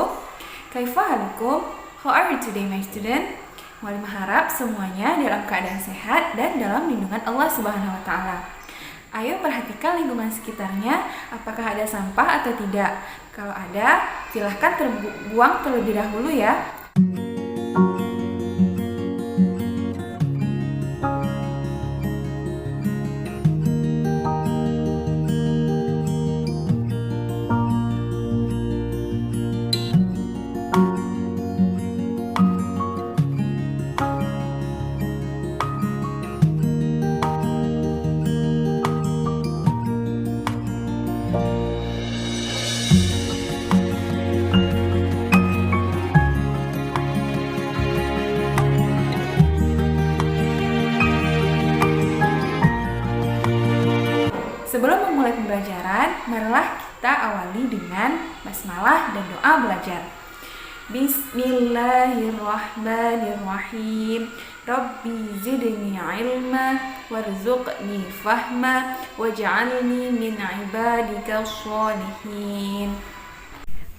wabarakatuh. Kaifa halukum? How are you today, my student? Mualim harap semuanya dalam keadaan sehat dan dalam lindungan Allah Subhanahu wa taala. Ayo perhatikan lingkungan sekitarnya, apakah ada sampah atau tidak. Kalau ada, silahkan terbuang terlebih dahulu ya. Sebelum memulai pembelajaran, marilah kita awali dengan basmalah dan doa belajar. Bismillahirrahmanirrahim. Rabbi zidni ilma warzuqni fahma waj'alni min ibadika sholihin.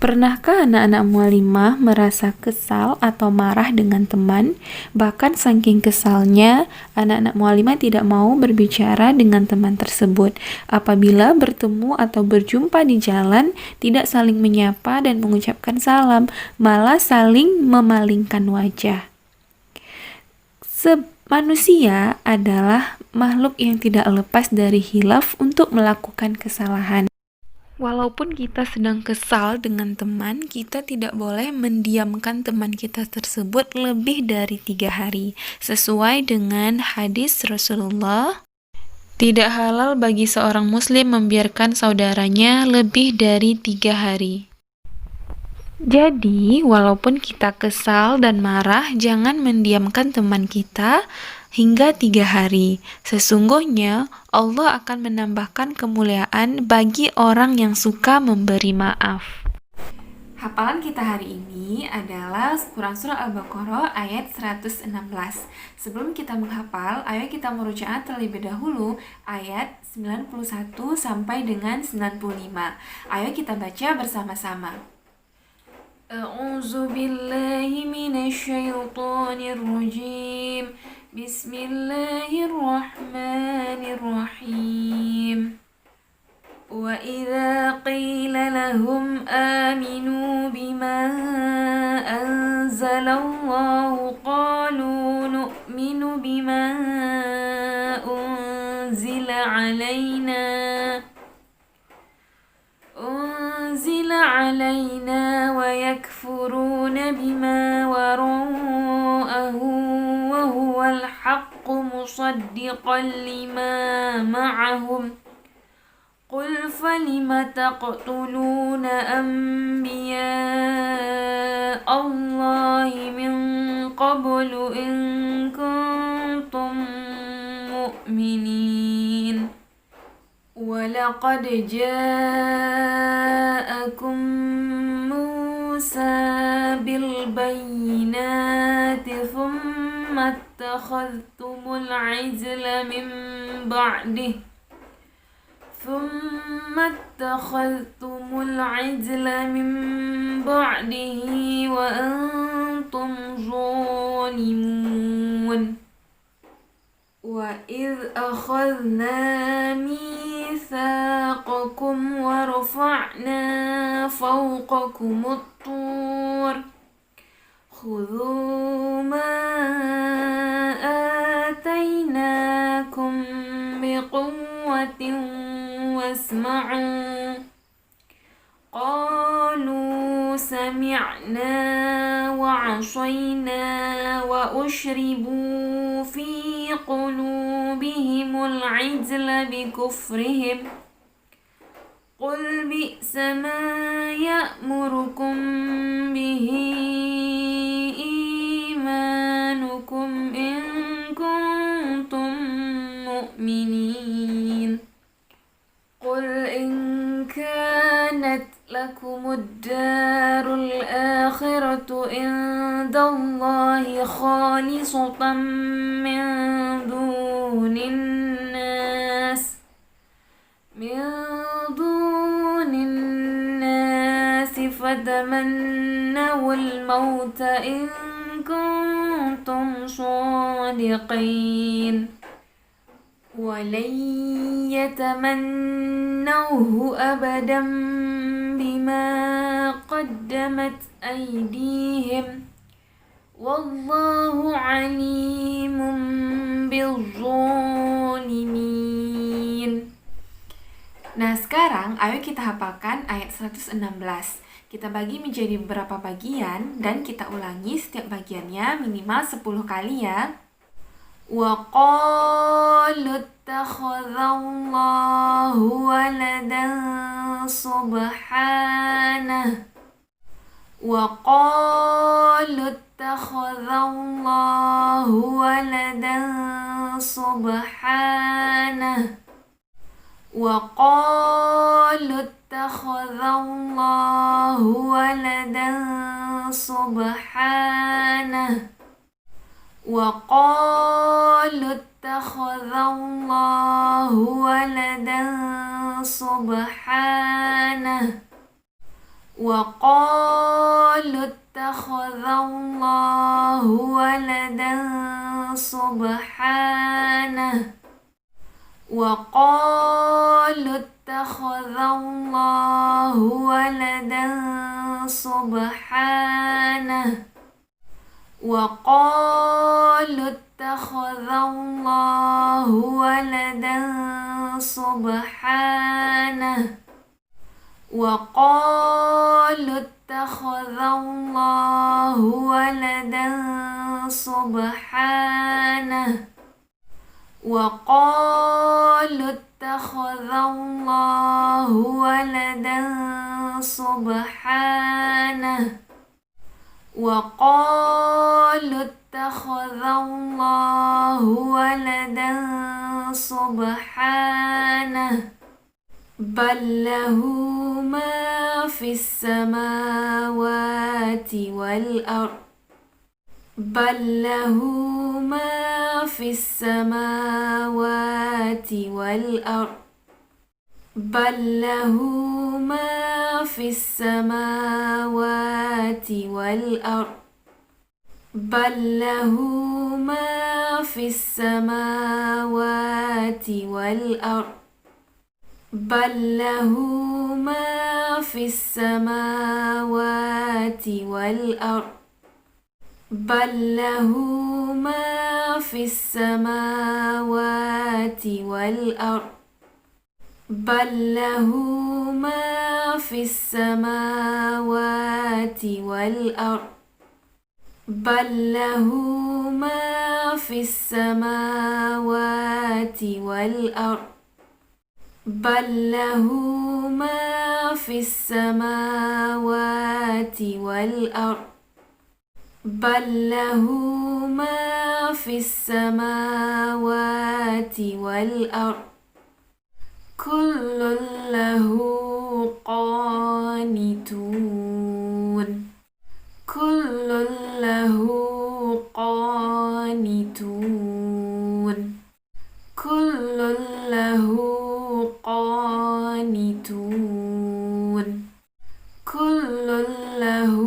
Pernahkah anak-anak mualimah merasa kesal atau marah dengan teman? Bahkan saking kesalnya, anak-anak mualimah tidak mau berbicara dengan teman tersebut. Apabila bertemu atau berjumpa di jalan, tidak saling menyapa dan mengucapkan salam, malah saling memalingkan wajah. Manusia adalah makhluk yang tidak lepas dari khilaf untuk melakukan kesalahan. Walaupun kita sedang kesal dengan teman, kita tidak boleh mendiamkan teman kita tersebut lebih dari 3 hari. Sesuai dengan hadis Rasulullah, tidak halal bagi seorang muslim membiarkan saudaranya lebih dari 3 hari. Jadi, walaupun kita kesal dan marah, jangan mendiamkan teman kita hingga 3 hari. Sesungguhnya, Allah akan menambahkan kemuliaan bagi orang yang suka memberi maaf. Hafalan kita hari ini adalah Quran Surah Al-Baqarah ayat 116. Sebelum kita menghafal, ayo kita merujakan terlebih dahulu ayat 91 sampai dengan 95. Ayo kita baca bersama-sama. A'udzu billahi minasyaitonir rajim. Bismillahirrahmanirrahim. Wa idza qila lahum aminu bima anzalallahu qalu nu'minu bima unzila alaina wa yakfuruna bima wara'ahu wa huwal haqqu musaddiqan lima ma'ahum. Qul falima taqtuluna anbiya Allahi min qablu in kuntum mu'minin. Walaqad ja'akum Musa bil bayyinati thumma attakhadhtumul ijla min ba'dihi wa antum zalimun. Wa idh akhadna mitsaqakum wa rafa'na fawqakumut tur khudhu ma atainakum biquwwatin wasma'u. Qalu sami'na wa 'asayna wa ushribu fi qulubihimul 'ijla bikufrihim. Qul bi'sa ma ya'murukum bihi imanukum in kuntum mu'minin. Qul in kanat lakumud darul akhiratu indallahi khalisatan min dunin nas fad'u يتمنوا الموت إن كنتم صادقين ولن يتمنوه أبدا بما قدمت أيديهم والله عليم بالظالمين. Nah, sekarang ayo kita hafalkan ayat 116. Kita bagi menjadi beberapa bagian dan kita ulangi setiap bagiannya minimal 10 kali ya. Wa qalu ittakhadallahu waladan subhanah. Wa qalu ittakhadallahu waladan subhanah. وقالوا اتخذ الله ولدا سبحانه وقالوا اتخذ الله ولدا سبحانه وقالوا اتخذ الله ولدا سبحانه وقالوا اتخذ الله ولدا سبحانه وقالوا اتخذ الله ولدا سبحانه وقالوا اتخذ الله ولدا سبحانه وقالوا اتخذ الله ولدا سبحانه وقالوا اتخذ الله ولدا سبحانه بل له ما في السماوات والأرض بل له ما في السماوات والأرض بل له ما في السماوات والأرض بل له ما في السماوات والأرض بل له ما في السماوات والأرض بل له ما في السماوات والأرض بل له ما في السماوات والأرض بل له ما في السماوات والأرض بل له ما في السماوات والأرض بل له ما في السماوات والأرض كل له قانتون كل له قانتون كل له قانتون كل له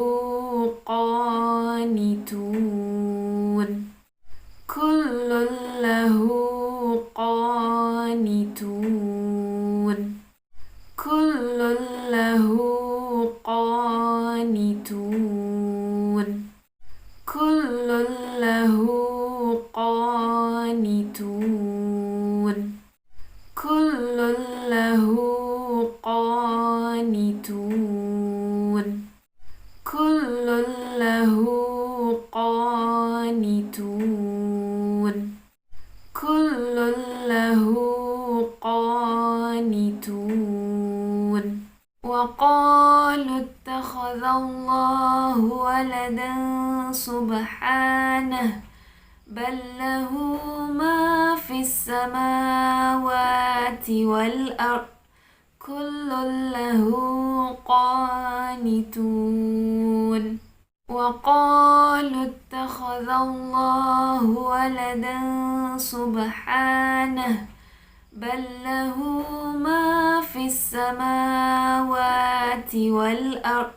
قانتون كل له قانتون كل له قانتون كل له قانتون كل له قانتون كل له قانتون كل له قانتون وقالوا اتخذ الله ولدا سبحانه بل له ما في السماوات والأرض كل له قانتون وقالوا اتخذ الله ولدا سبحانه بل له ما في السماوات والأرض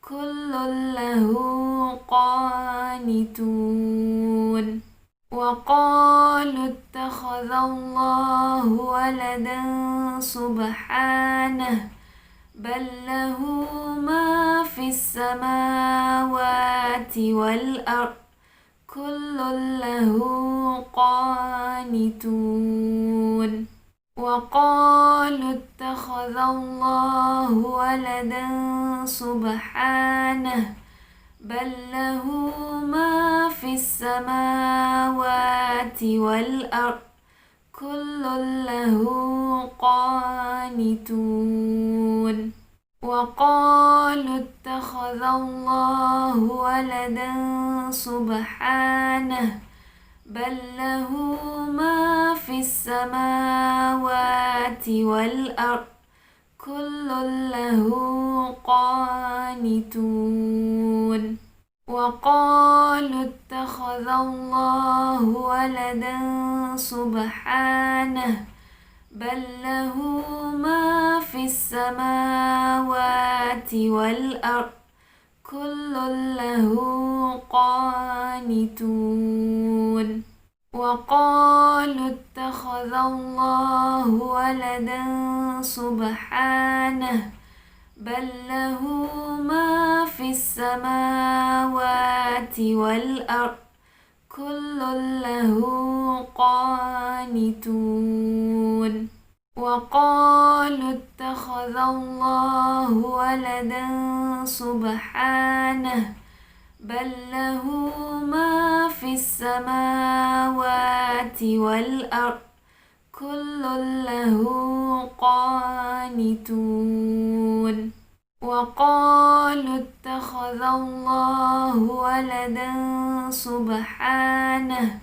kullun lahu qanitun. Wa qalu ittakhadallahu waladan subhanah bal lahu ma fis samawati wal ard kullun lahu qanitun. Wa qalu ittakhadallahu waladan subhanah bal lahu ma fis samawati wal ard kullun lahu qanitun. Wa qalu ittakhadallahu waladan subhanah bal lahu ma fis samawati wal ard kullun lahu qanitun. Wa qalu ittakhadallahu waladan subhanah bal lahu ma fis samawati wal ard kullun lahu qanitun. Wa qalu ittakhadallahu waladan subhanah bal lahu ma fis samawati wal ard kullun lahu qanitun. Wa qalu ittakhadallahu waladan subhanah bal lahu ma fis samawati wal ard kullun lahu qanitun. Wa qalu ittakhadallahu waladan subhanah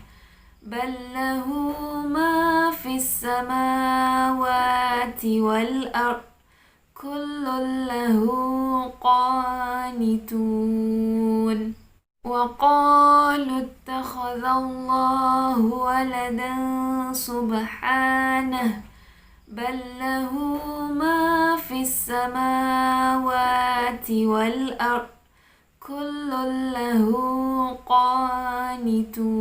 bal lahu ma fis samawati wal ard kullun lahu qanitun. Wa qalu ittakhadallahu waladan subhanah bal lahu ma fis samawati wal ard kullun lahu qanitun.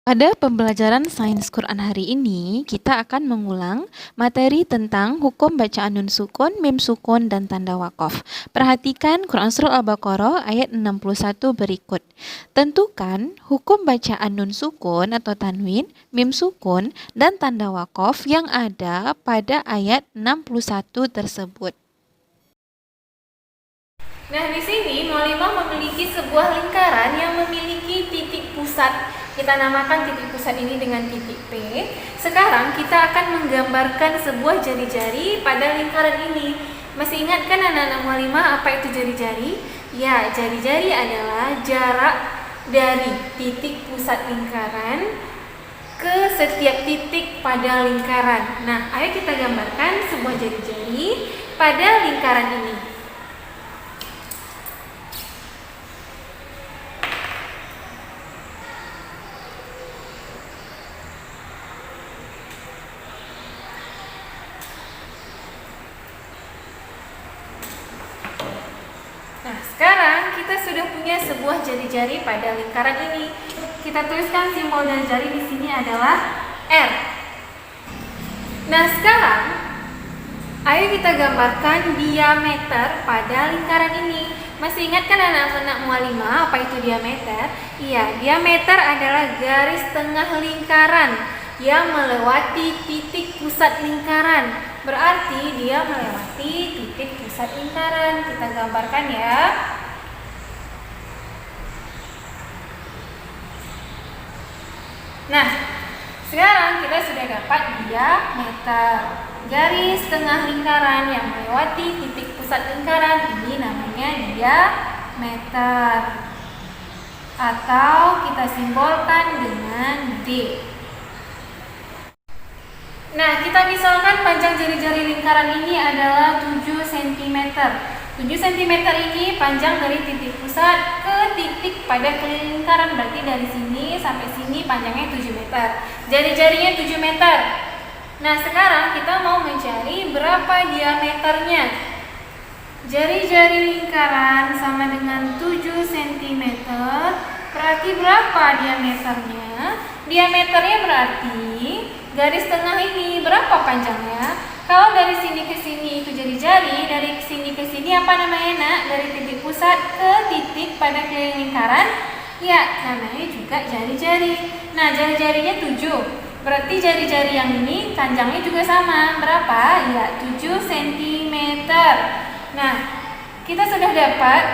Pada pembelajaran Sains Quran hari ini, kita akan mengulang materi tentang hukum bacaan nun sukun, mim sukun, dan tanda wakaf. Perhatikan Quran Surah Al-Baqarah ayat 61 berikut. Tentukan hukum bacaan nun sukun atau tanwin, mim sukun, dan tanda wakaf yang ada pada ayat 61 tersebut. Nah, di sini Mualimah memiliki sebuah lingkaran yang memiliki titik pusat. Kita namakan titik pusat ini dengan titik P. Sekarang kita akan menggambarkan sebuah jari-jari pada lingkaran ini. Masih ingat kan anak-anak Mualimah apa itu jari-jari? Ya, jari-jari adalah jarak dari titik pusat lingkaran ke setiap titik pada lingkaran. Nah, ayo kita gambarkan sebuah jari-jari pada lingkaran ini. Sekarang kita sudah punya sebuah jari-jari pada lingkaran ini. Kita tuliskan simbol jari-jari di sini adalah R. Nah, sekarang ayo kita gambarkan diameter pada lingkaran ini. Masih ingat kan anak-anak Mualimah apa itu diameter? Iya, diameter adalah garis tengah lingkaran yang melewati titik pusat lingkaran. Berarti dia melewati titik pusat lingkaran. Kita gambarkan ya. Nah, sekarang kita sudah dapat diameter. Garis tengah lingkaran yang melewati titik pusat lingkaran ini namanya diameter. Atau kita simbolkan dengan D. Nah, kita misalkan panjang jari-jari lingkaran ini adalah 7 cm. 7 cm ini panjang dari titik pusat ke titik pada keliling lingkaran. Berarti dari sini sampai sini panjangnya 7 meter. Jari-jarinya 7 meter. Nah, sekarang kita mau mencari berapa diameternya. Jari-jari lingkaran sama dengan 7 cm. Berarti berapa diameternya? Diameternya berarti garis tengah ini berapa panjangnya? Kalau dari sini ke sini itu jari-jari, dari sini ke sini apa namanya nak? Dari titik pusat ke titik pada keliling lingkaran, ya namanya juga jari-jari. Nah, jari-jarinya 7. Berarti jari-jari yang ini panjangnya juga sama. Berapa? Ya 7 cm. Nah, kita sudah dapat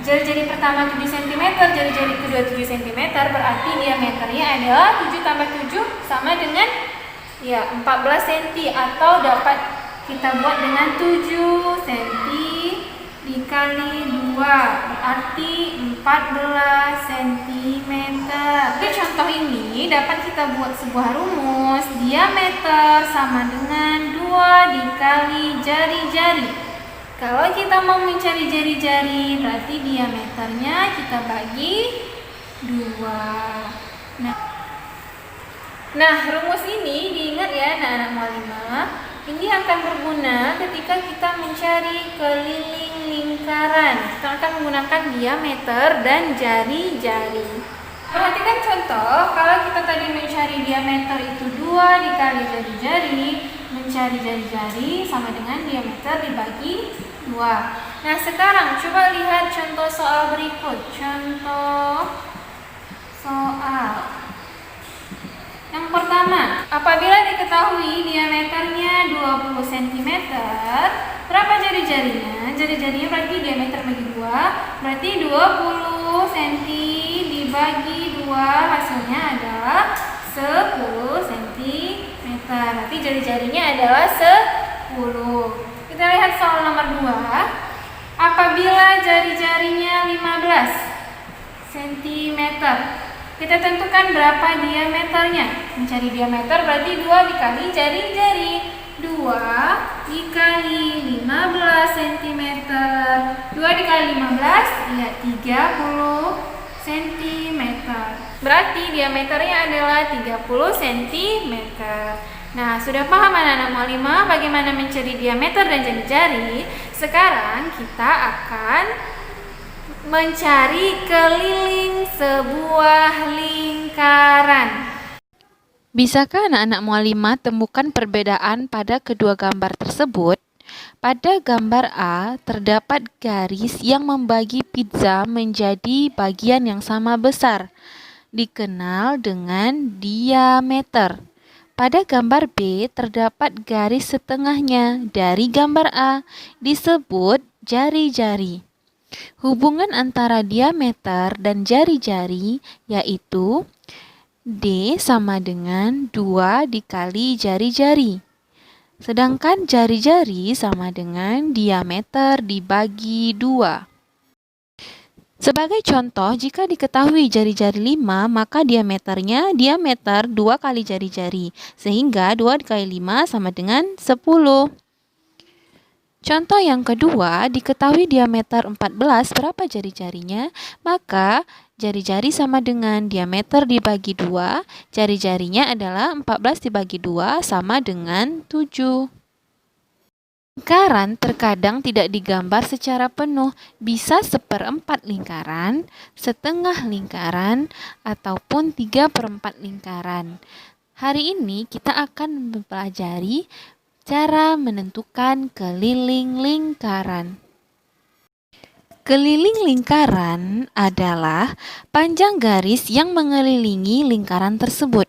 jari-jari pertama 7 cm, jari-jari kedua 7 cm, berarti diameternya adalah 7 tambah 7 sama dengan ya 14 cm, atau dapat kita buat dengan 7 cm dikali 2, berarti 14 cm. Di contoh ini dapat kita buat sebuah rumus, diameter sama dengan 2 dikali jari-jari. Kalau kita mau mencari jari-jari, berarti diameternya kita bagi 2. Nah, rumus ini diingat ya anak-anak mualimah. Ini akan berguna ketika kita mencari keliling lingkaran. Kita akan menggunakan diameter dan jari-jari. Perhatikan contoh, kalau kita tadi mencari diameter itu 2 dikali jari-jari, mencari jari-jari sama dengan diameter dibagi 2. Nah, sekarang coba lihat contoh soal berikut. Contoh soal yang pertama, apabila diketahui diameternya 20 cm, berapa jari-jarinya? Jari-jarinya berarti diameter bagi 2, berarti 20 cm dibagi 2, hasilnya adalah 10 cm. Berarti jari-jarinya adalah 10. Kita lihat soal nomor 2. Apabila jari-jarinya 15 cm, kita tentukan berapa diameternya. Mencari diameter berarti 2 dikali jari-jari. 2 dikali 15 cm. 2 dikali 15, ya 30 cm. Berarti diameternya adalah 30 cm. Nah, sudah paham anak-anak mualimah bagaimana mencari diameter dan jari-jari? Sekarang kita akan mencari keliling sebuah lingkaran. Bisakah anak-anak mualimah temukan perbedaan pada kedua gambar tersebut? Pada gambar A, terdapat garis yang membagi pizza menjadi bagian yang sama besar, dikenal dengan diameter. Pada gambar B, terdapat garis setengahnya dari gambar A, disebut jari-jari. Hubungan antara diameter dan jari-jari yaitu D sama dengan 2 dikali jari-jari. Sedangkan jari-jari sama dengan diameter dibagi 2. Sebagai contoh, jika diketahui jari-jari 5, maka diameternya diameter 2 kali jari-jari. Sehingga 2 dikali 5 sama dengan 10. Contoh yang kedua, diketahui diameter 14 berapa jari-jarinya, maka jari-jari sama dengan diameter dibagi 2, jari-jarinya adalah 14 dibagi 2 sama dengan 7. Lingkaran terkadang tidak digambar secara penuh, bisa 1/4 lingkaran, setengah lingkaran, ataupun 3/4 lingkaran. Hari ini kita akan mempelajari cara menentukan keliling lingkaran. Keliling lingkaran adalah panjang garis yang mengelilingi lingkaran tersebut.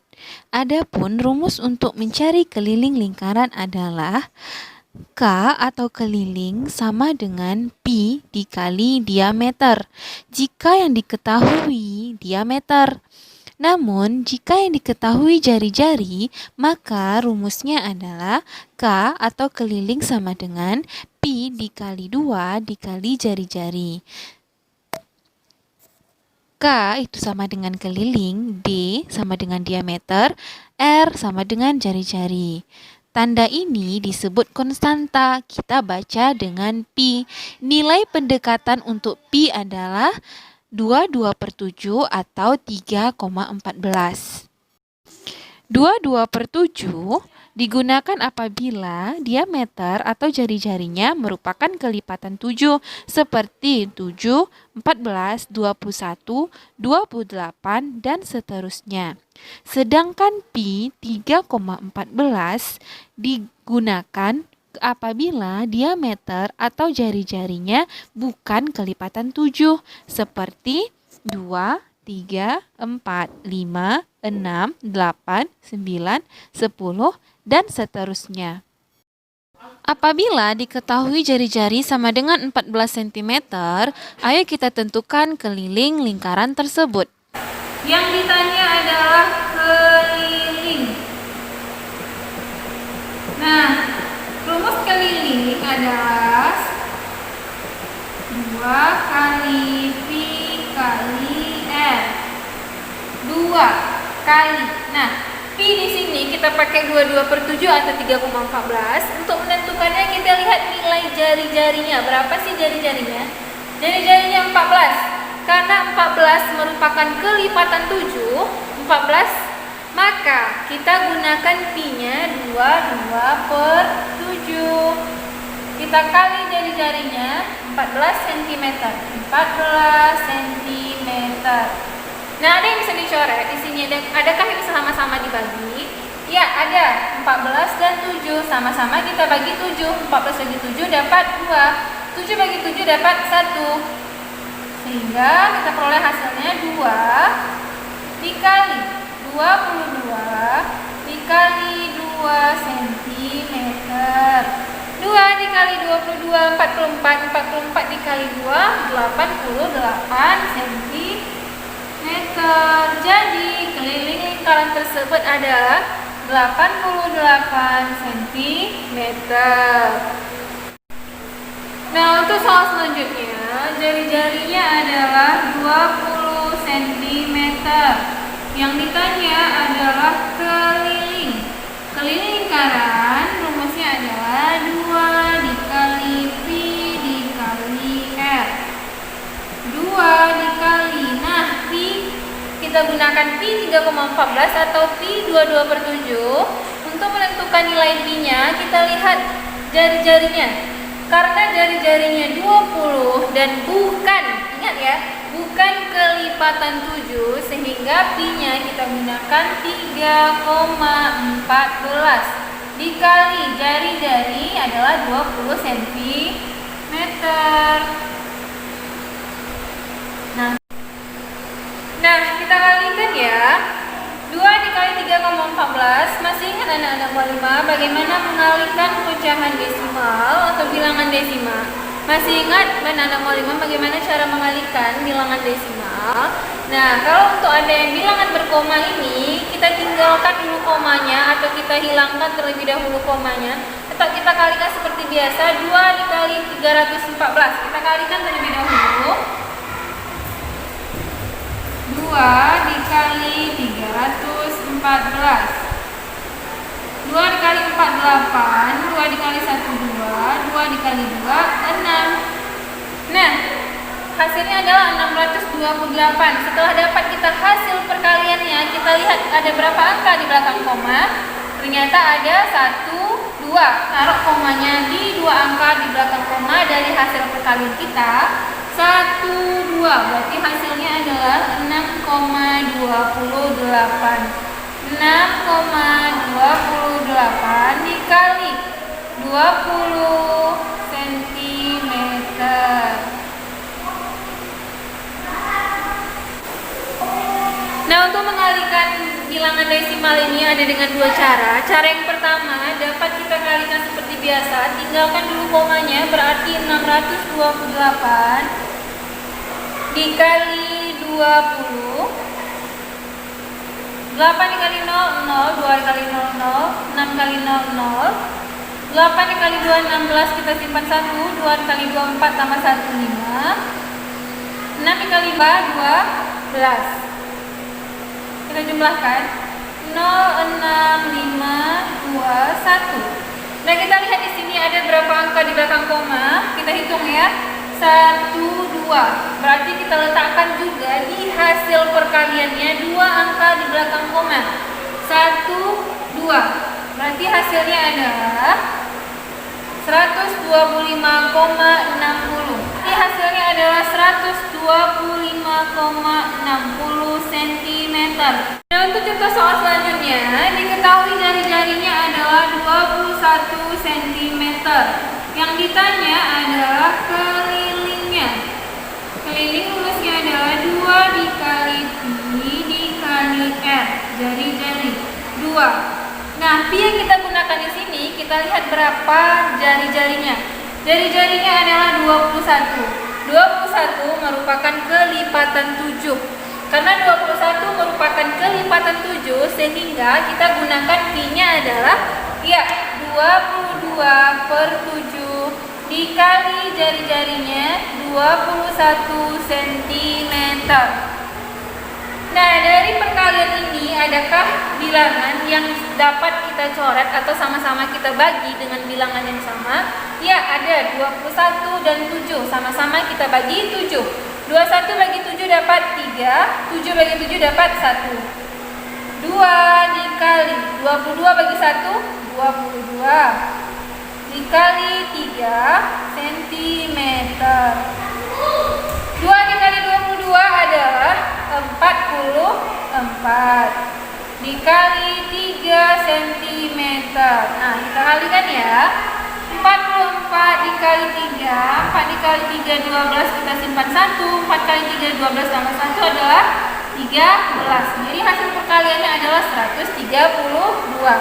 Adapun rumus untuk mencari keliling lingkaran adalah K atau keliling sama dengan pi dikali diameter, jika yang diketahui diameter. Namun, jika yang diketahui jari-jari, maka rumusnya adalah K atau keliling sama dengan pi dikali 2 dikali jari-jari. K itu sama dengan keliling, D sama dengan diameter, R sama dengan jari-jari. Tanda ini disebut konstanta, kita baca dengan pi. Nilai pendekatan untuk pi adalah 22/7 atau 3,14. 22/7 Digunakan apabila diameter atau jari-jarinya merupakan kelipatan 7, seperti 7, 14, 21, 28, dan seterusnya. Sedangkan pi 3,14 digunakan apabila diameter atau jari-jarinya bukan kelipatan 7, seperti 2, 3, 4, 5, 6, 8, 9, 10, dan seterusnya. Apabila diketahui jari-jari sama dengan 14 cm, ayo kita tentukan keliling lingkaran tersebut. Yang ditanya adalah keliling. Nah, rumus keliling adalah 2 kali pi kali r. 2 kali. Nah, pi di sini kita pakai 22/7 atau 3,14. Untuk menentukannya kita lihat nilai jari-jarinya. Berapa sih jari-jarinya? Jari-jarinya 14. Karena 14 merupakan kelipatan 7, 14, maka kita gunakan pi-nya 22/7. Kita kali jari-jarinya 14 cm. 14 cm. Nah, ada yang bisa dicoret di sini. Adakah yang sama-sama dibagi? Ya, ada. 14 dan 7 sama-sama kita bagi 7. 14 bagi 7 dapat 2. 7 bagi 7 dapat 1. Sehingga kita peroleh hasilnya 2 dikali 22 dikali 2 cm. 2 dikali 22, 44. 44 dikali 2, 88 cm. Jadi keliling lingkaran tersebut adalah 88 cm. Nah, untuk soal selanjutnya, jari-jarinya adalah 20 cm. Yang ditanya adalah keliling. Keliling lingkaran rumusnya adalah 2 dikali pi dikali r. 2 dikali. Nah, pi kita gunakan pi 3,14 atau pi 22/7. Untuk menentukan nilai pi-nya, kita lihat jari-jarinya. Karena jari-jarinya 20 dan bukan, ingat ya, bukan kelipatan 7, sehingga pi-nya kita gunakan 3,14 dikali jari-jari adalah 20 cm. Nah, kita kalikan ya. 2 dikali 3,14. Masih ingat anak-anak muallimah bagaimana mengalihkan pecahan desimal atau bilangan desimal? Masih ingat anak-anak muallimah bagaimana cara mengalihkan bilangan desimal? Nah, kalau untuk ada yang bilangan berkoma ini, kita tinggalkan dulu komanya atau kita hilangkan terlebih dahulu komanya. Tetap kita kalikan seperti biasa, 2 dikali 314. Kita kalikan terlebih dahulu. 2 dikali 314. 2 dikali 4, 8. 2 dikali 1, 2. 2 dikali 2, 6. Nah, hasilnya adalah 628. Setelah dapat kita hasil perkaliannya, kita lihat ada berapa angka di belakang koma. Ternyata ada 1, 2. Taruh komanya di 2 angka di belakang koma dari hasil perkalian kita. 1, 2. Berarti hasilnya adalah 6,28. 6,28 dikali 20 cm. Nah, untuk mengalihkan bilangan desimal ini ada dengan 2 cara. Cara yang pertama dapat kita kalikan seperti biasa, tinggalkan dulu komanya, berarti 628 dikali 20. 8 dikali 0, 0. 2 dikali 0, 0. 6 kali 0, 0. 8 dikali 2, 16. Kita simpan 1. 2 dikali 2, 4. Tambah 1, 5. 6 dikali 5, 12. Kita jumlahkan 0, 6, 5, 2, 1. Nah, kita lihat di sini ada berapa angka di belakang koma. Kita hitung ya. 1, 2. Berarti kita letakkan juga di hasil perkaliannya 2 angka di belakang koma. 1, 2. Berarti hasilnya adalah 125,60. Ini hasilnya adalah 125,60 cm. Nah, untuk contoh soal selanjutnya, diketahui jari-jarinya adalah 21 cm. Yang ditanya adalah kelilingnya. Keliling rumusnya adalah 2 dikali pi dikali r. Jari-jari 2. Nah, pi yang kita gunakan di sini, kita lihat berapa jari-jarinya. Jari-jarinya adalah 21. 21 merupakan kelipatan 7. Karena 21 merupakan kelipatan 7, sehingga kita gunakan pi-nya adalah 22/7 dikali jari-jarinya 21 cm. Nah, dari perkalian ini adakah bilangan yang dapat kita coret atau sama-sama kita bagi dengan bilangan yang sama? Ya, ada. 21 dan 7 sama-sama kita bagi 7. 21 bagi 7 dapat 3, 7 bagi 7 dapat 1. 2 dikali 22 bagi 1, 22 dikali 3 cm. 2 dikali 22 adalah 44 dikali 3 cm. Nah, kita kalikan ya. 44 dikali 3, 4 dikali 3 12, kita simpan 1. 4 kali 3 12 tambah 1 adalah 13. Jadi hasil perkaliannya adalah 132.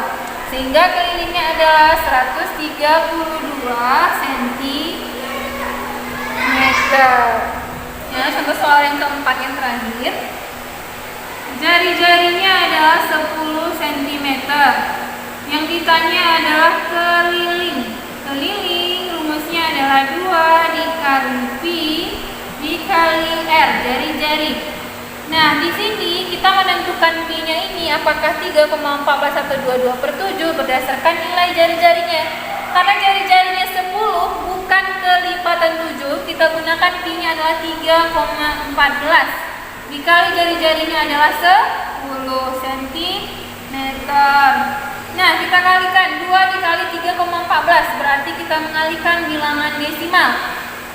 Sehingga kelilingnya adalah 132 cm. Ya, contoh soal yang keempat yang terakhir. Jari-jarinya adalah 10 cm. Yang ditanya adalah keliling. Keliling rumusnya adalah 2 dikali pi dikali r, jari-jari. Nah, di sini kita menentukan pi-nya ini apakah 3,14 atau 22/7 berdasarkan nilai jari-jarinya. Karena jari-jarinya 10 bukan kelipatan 7, kita gunakan pi-nya adalah 3,14 dikali jari-jarinya adalah 10 cm. Nah, kita kalikan 2 dikali 3,14, berarti kita mengalihkan bilangan desimal.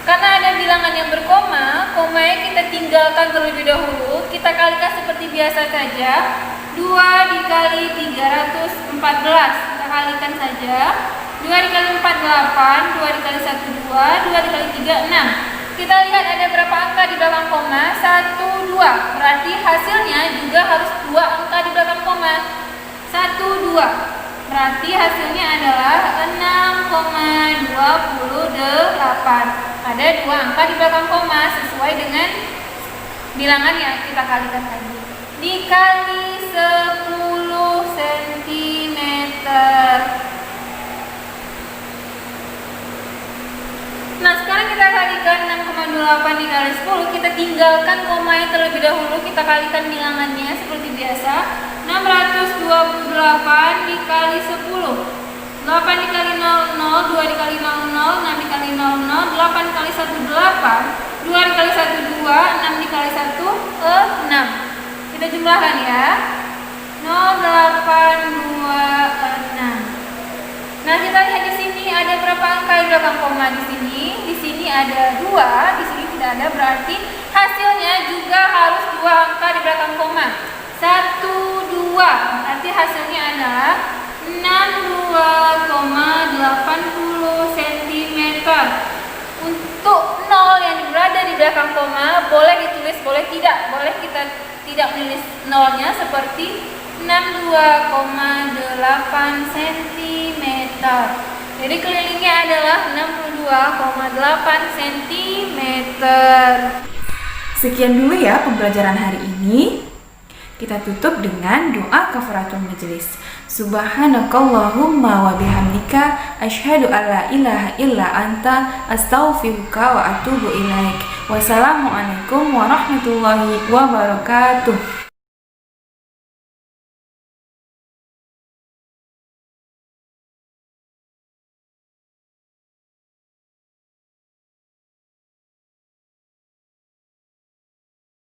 Karena ada bilangan yang berkoma, komanya kita tinggalkan terlebih dahulu. Kita kalikan seperti biasa saja. 2 dikali 314, kita kalikan saja. 2 dikali 4, 8, 2 dikali 1, 2, 2 dikali 3, 6. Kita lihat ada berapa angka di belakang koma? 1, 2. Berarti hasilnya juga harus 2 angka di belakang koma. 1, 2. Berarti hasilnya adalah 6,28. Ada 2 angka di belakang koma sesuai dengan bilangan yang kita kalikan tadi. Dikali 10 cm. Nah, sekarang kita kalikan 6,28 dikali 10. Kita tinggalkan komanya terlebih dahulu. Kita kalikan bilangannya seperti biasa. 628 dikali 10. 8 dikali 0, 0, 2 dikali 0, 0, 6 dikali 0, 0, 8 dikali 1, 8, 2 dikali 1, 2, 6 dikali 1, 6. Kita jumlahkan ya. 0, 8, 2, 6. Nah, kita lihat di sini ada berapa angka di belakang koma di sini? Di sini ada 2, di sini tidak ada, berarti hasilnya juga harus 2 angka di belakang koma. 1, 2. Berarti hasilnya adalah 62,80 cm. Untuk 0 yang berada di belakang koma boleh ditulis, boleh tidak. Boleh kita tidak menulis 0-nya seperti 62,8 cm. Jadi kelilingnya adalah 62,8 cm. Sekian dulu ya pembelajaran hari ini. Kita tutup dengan doa kafaratul majelis. Subhanakallahumma wa bihamdika asyhadu an la ilaha illa anta astaghfiruka wa atubu ilaik. Wassalamualaikum warahmatullahi wabarakatuh.